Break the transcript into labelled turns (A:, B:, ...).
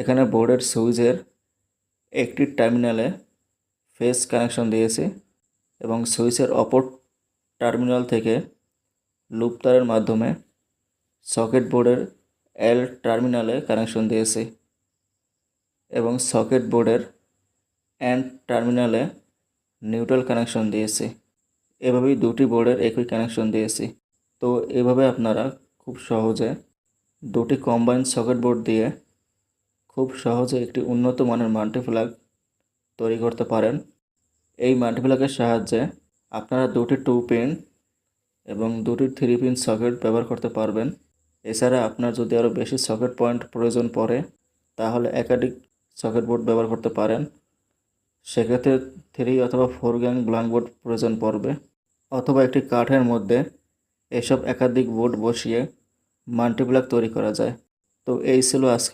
A: এখানে বোর্ডের সুইচের একটি টার্মিনালে ফেজ কানেকশন দিয়েছি এবং সুইচের অপর টার্মিনাল থেকে লুপ তারের মাধ্যমে সকেট বোর্ডের এল টার্মিনালে কানেকশন দিয়েছি এবং সকেট বোর্ডের এন টার্মিনালে নিউট্রাল কানেকশন দিয়েছি। এভাবেই দুটি বোর্ডের একই কানেকশন দিয়েছি। তো এভাবে আপনারা খুব সহজে দুটি কম্বাইন্ড সকেট বোর্ড দিয়ে খুব সহজে একটি উন্নত মানের মাল্টিপ্লাগ তৈরি করতে পারেন। এই মাল্টিপ্লাগের সাহায্যে আপনারা দুটি 2 পিন এবং দুটি 3 পিন সকেট ব্যবহার করতে পারবেন। এছাড়া আপনার যদি আরও বেশি সকেট পয়েন্ট প্রয়োজন পড়ে তাহলে একাধিক সকেট বোর্ড ব্যবহার করতে পারেন। সেক্ষেত্রে 3 অথবা 4 গ্যাং ব্ল্যাঙ্ক বোর্ড প্রয়োজন পড়বে, অথবা একটি কাঠের মধ্যে এসব একাধিক বোর্ড বসিয়ে মাল্টিপ্লাগ তৈরি করা যায়। তো এই ছিল আজকে